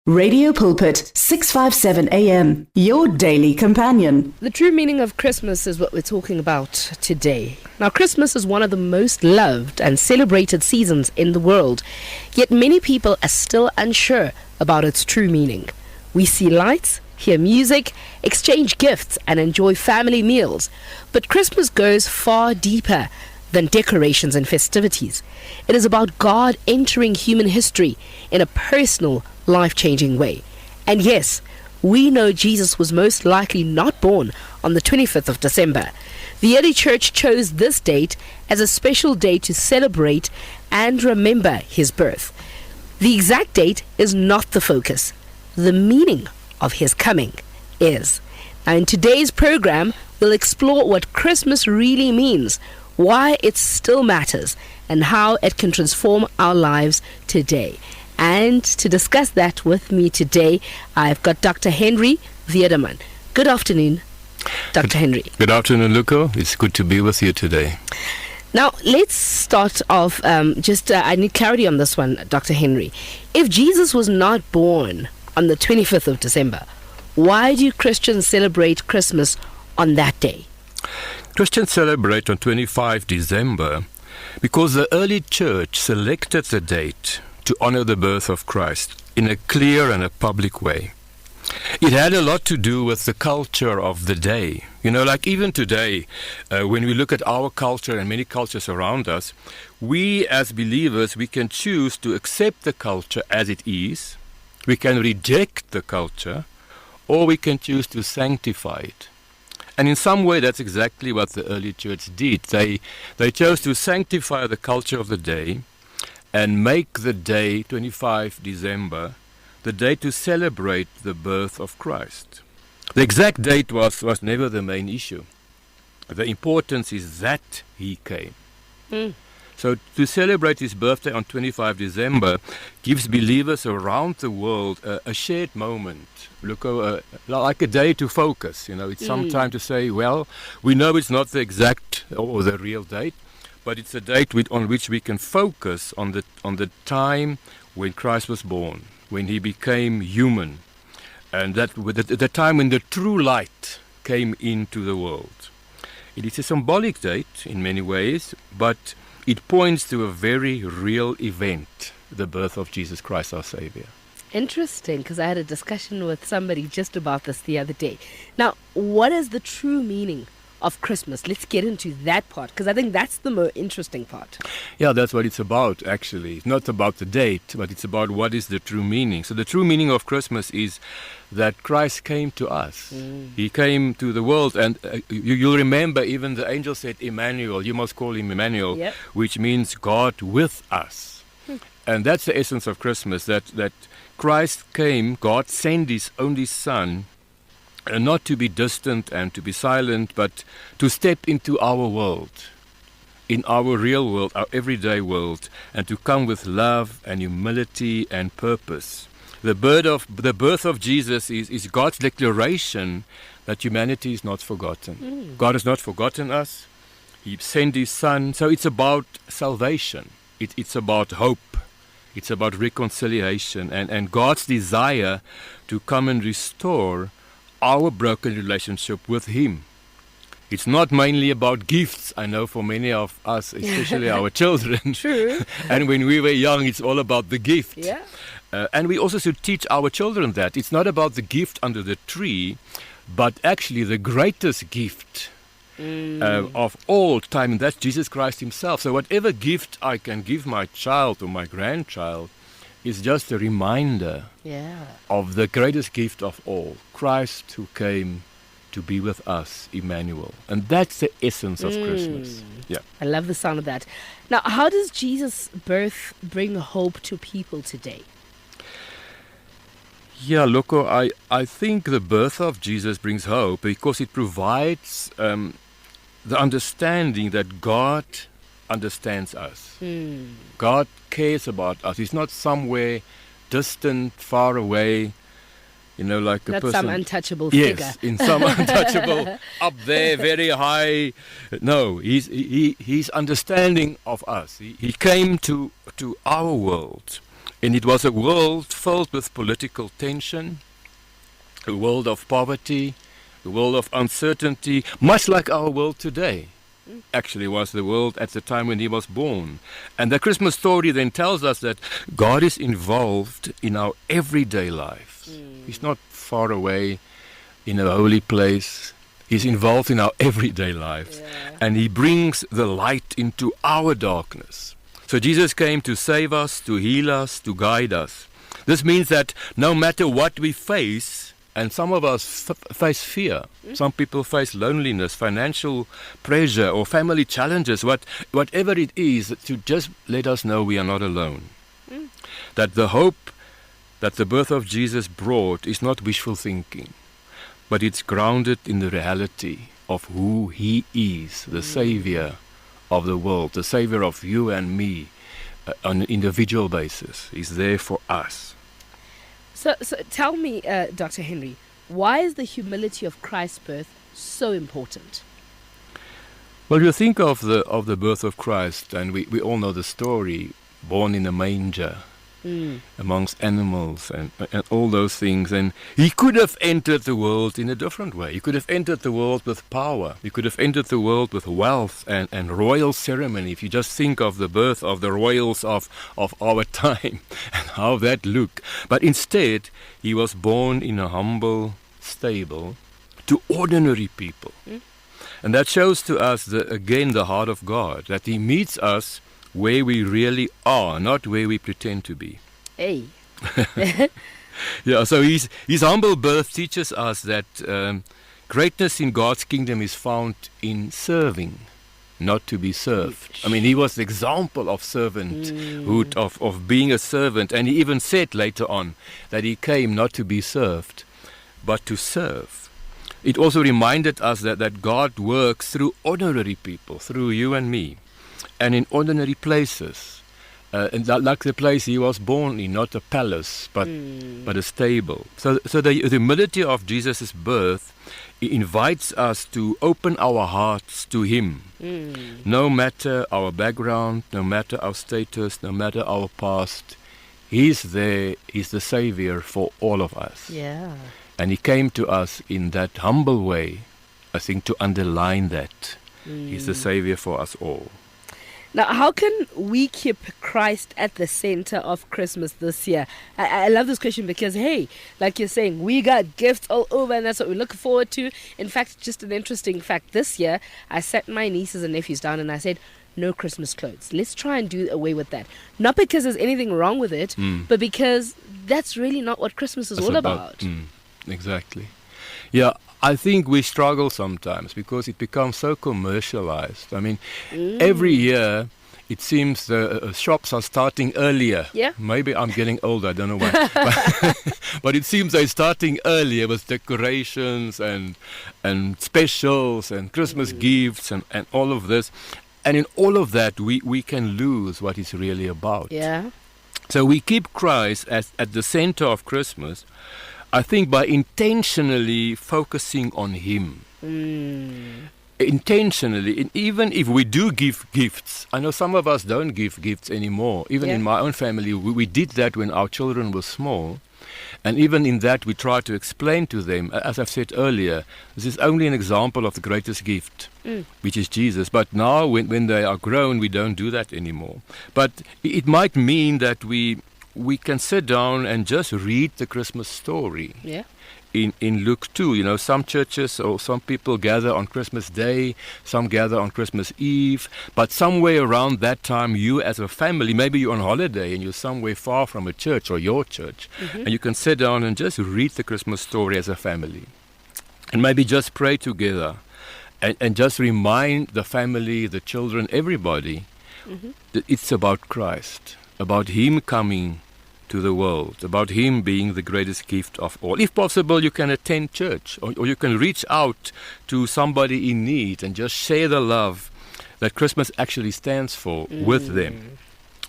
Radio Pulpit, 657 AM, your daily companion. The true meaning of Christmas is what we're talking about today. Now, Christmas is one of the most loved and celebrated seasons in the world, yet many people are still unsure about its true meaning. We see lights, hear music, exchange gifts, and enjoy family meals. But Christmas goes far deeper than decorations and festivities. It is about God entering human history in a personal, life-changing way. And yes, we know Jesus was most likely not born on the 25th of December. The early church chose this date as a special day to celebrate and remember his birth. The exact date is not the focus. The meaning of his coming is. Now, in today's program, we'll explore what Christmas really means, why it still matters, and how it can transform our lives today. And to discuss that with me today, I've got Dr. Henri Weidemann. Good afternoon, Dr. Henri. Good afternoon, Lukho. It's good to be with you today. Now, let's start off, I need clarity on this one, Dr. Henri. If Jesus was not born on the 25th of December, why do Christians celebrate Christmas on that day? Christians celebrate on 25 December because the early church selected the date to honor the birth of Christ in a clear and a public way. It had a lot to do with the culture of the day. You know, like even today, when we look at our culture and many cultures around us, we as believers, we can choose to accept the culture as it is, we can reject the culture, or we can choose to sanctify it. And in some way, that's exactly what the early church did. They chose to sanctify the culture of the day and make the day, 25 December, the day to celebrate the birth of Christ. The exact date was never the main issue. The importance is that he came. So to celebrate his birthday on 25 December gives believers around the world a shared moment. Look, like a day to focus. You know, it's some time to say, well, we know it's not the exact or the real date, but it's a date on which we can focus on the time when Christ was born, when he became human, and that the time when the true light came into the world. It is a symbolic date in many ways, but it points to a very real event, the birth of Jesus Christ, our Savior. Interesting, because I had a discussion with somebody just about this the other day. Now, what is the true meaning of Christmas? Let's get into that part, because I think that's the more interesting part. Yeah, that's what it's about, actually. It's not about the date, but it's about what is the true meaning. So the true meaning of Christmas is that Christ came to us. He came to the world, and you'll remember even the angel said, Emmanuel, you must call him Emmanuel, Yep. which means God with us. And that's the essence of Christmas, that Christ came, God sent his only Son, not to be distant and to be silent, but to step into our world, in our real world, our everyday world, and to come with love and humility and purpose. The birth of Jesus is God's declaration that humanity is not forgotten. God has not forgotten us. He sent his Son. So it's about salvation. It's about hope. It's about reconciliation and God's desire to come and restore our broken relationship with him. It's not mainly about gifts, I know, for many of us, especially our children. True. And when we were young, it's all about the gift. Yeah. And we also should teach our children that. It's not about the gift under the tree, but actually the greatest gift of all time, and that's Jesus Christ himself. So whatever gift I can give my child or my grandchild is just a reminder of the greatest gift of all, Christ who came to be with us, Emmanuel. And that's the essence of Christmas. Yeah. I love the sound of that. Now, how does Jesus' birth bring hope to people today? Yeah, Lukho, I think the birth of Jesus brings hope because it provides the understanding that God understands us. God cares about us. He's not somewhere distant, far away, you know, like a Not person. some untouchable figure. Yes, in some untouchable, up there, very high. No, he's understanding of us. He came to our world. And it was a world filled with political tension, a world of poverty, a world of uncertainty, much like our world today. Actually was the world at the time when he was born. And the Christmas story then tells us that God is involved in our everyday lives. He's not far away in a holy place. He's involved in our everyday lives. Yeah. And he brings the light into our darkness. So Jesus came to save us, to heal us, to guide us. This means that no matter what we face, and some of us face fear. Some people face loneliness, financial pressure, or family challenges. Whatever it is, to just let us know we are not alone. That the hope that the birth of Jesus brought is not wishful thinking, but it's grounded in the reality of who he is, the Savior of the world, the Savior of you and me on an individual basis. He's there for us. So tell me, Dr. Henry, why is the humility of Christ's birth so important? Well, you think of the birth of Christ, and we all know the story, born in a manger, amongst animals and all those things. And he could have entered the world in a different way. He could have entered the world with power. He could have entered the world with wealth and royal ceremony. If you just think of the birth of the royals of our time and how that looked. But instead, he was born in a humble stable to ordinary people. And that shows to us, again, the heart of God, that he meets us where we really are, not where we pretend to be. Hey. Yeah, so his humble birth teaches us that greatness in God's kingdom is found in serving, not to be served. I mean, he was the example of servanthood, of being a servant. And he even said later on that he came not to be served, but to serve. It also reminded us that God works through ordinary people, through you and me, and in ordinary places. And like the place he was born in, not a palace, but a stable. So the humility of Jesus' birth invites us to open our hearts to him. No matter our background, no matter our status, no matter our past, he's there, he's the Savior for all of us. Yeah. And he came to us in that humble way, I think, to underline that. He's the Savior for us all. Now, how can we keep Christ at the center of Christmas this year? I love this question because, hey, like you're saying, we got gifts all over and that's what we look forward to. In fact, just an interesting fact, this year, I sat my nieces and nephews down and I said, no Christmas clothes. Let's try and do away with that. Not because there's anything wrong with it, but because that's really not what Christmas is all about. Exactly. Yeah, I think we struggle sometimes because it becomes so commercialized. I mean, every year it seems the shops are starting earlier. Yeah. Maybe I'm getting old, I don't know why. But it seems they're starting earlier with decorations and specials and Christmas gifts and all of this. And in all of that, we can lose what it's really about. Yeah. So we keep Christ at the center of Christmas, I think, by intentionally focusing on him. Intentionally, and even if we do give gifts, I know some of us don't give gifts anymore. Even in my own family, we did that when our children were small. And even in that, we try to explain to them, as I've said earlier, this is only an example of the greatest gift, which is Jesus. But now, when they are grown, we don't do that anymore. But it might mean that we can sit down and just read the Christmas story. Yeah. In Luke 2, you know, some churches or some people gather on Christmas Day, some gather on Christmas Eve, but somewhere around that time, you as a family, maybe you're on holiday and you're somewhere far from a church or your church, and you can sit down and just read the Christmas story as a family. And maybe just pray together and just remind the family, the children, everybody, that it's about Christ, about him coming to the world, about him being the greatest gift of all. If possible, you can attend church or you can reach out to somebody in need and just share the love that Christmas actually stands for with them.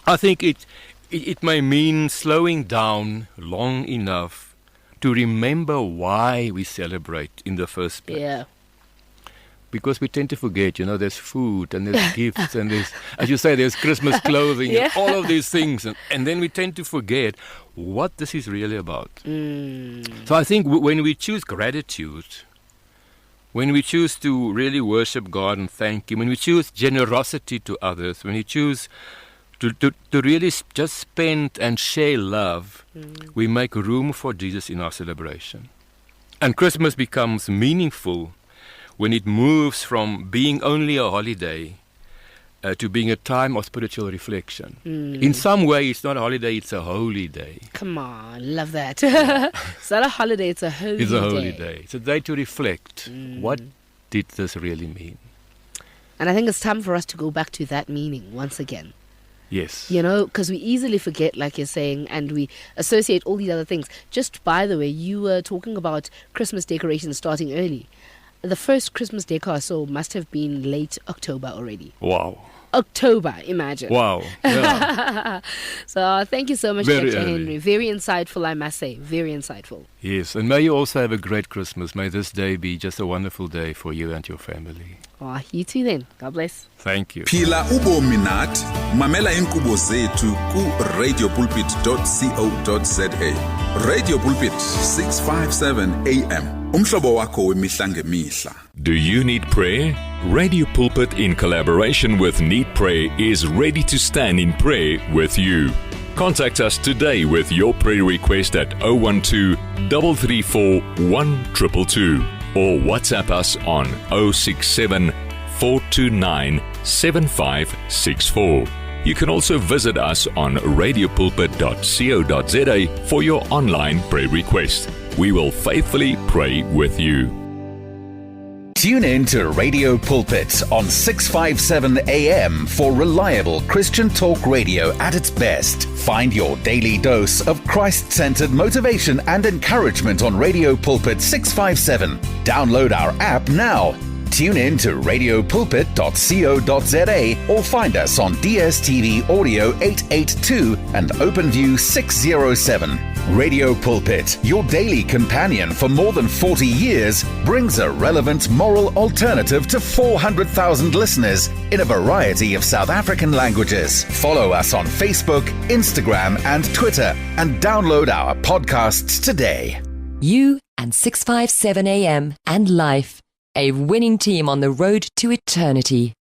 I think it may mean slowing down long enough to remember why we celebrate in the first place. Yeah. because we tend to forget, there's food and there's gifts and there's, as you say, there's Christmas clothing and all of these things. And then we tend to forget what this is really about. So I think when we choose gratitude, when we choose to really worship God and thank Him, when we choose generosity to others, when we choose to really just spend and share love, we make room for Jesus in our celebration. And Christmas becomes meaningful when it moves from being only a holiday to being a time of spiritual reflection. In some way, it's not a holiday, it's a holy day. Come on, love that. It's not a holiday, it's a holy day. It's a holy day. It's a day to reflect. What did this really mean? And I think it's time for us to go back to that meaning once again. Yes. Because we easily forget, like you're saying, and we associate all these other things. Just by the way, you were talking about Christmas decorations starting early. The first Christmas decor I saw must have been late October already. Wow. October, imagine. Wow. Yeah. So thank you so much, Very Dr. early. Henry. Very insightful, I must say. Very insightful. Yes, and may you also have a great Christmas. May this day be just a wonderful day for you and your family. Oh, you too then. God bless. Thank you. Phila ubomi nathi mamela inkqubo zethu ku radiopulpit.co.za. Radio Pulpit 657 AM. Umhlobo wakho wemihla ngemihla. Do you need prayer? Radio Pulpit, in collaboration with Need Prayer, is ready to stand in prayer with you. Contact us today with your prayer request at 012 334 1222 or WhatsApp us on 067 429 7564. You can also visit us on radiopulpit.co.za for your online prayer request. We will faithfully pray with you. Tune in to Radio Pulpit on 657 AM for reliable Christian talk radio at its best. Find your daily dose of Christ-centered motivation and encouragement on Radio Pulpit 657. Download our app now. Tune in to radiopulpit.co.za or find us on DSTV Audio 882 and OpenView 607. Radio Pulpit, your daily companion for more than 40 years, brings a relevant moral alternative to 400,000 listeners in a variety of South African languages. Follow us on Facebook, Instagram, and Twitter, and download our podcasts today. You and 657 AM and Life, a winning team on the road to eternity.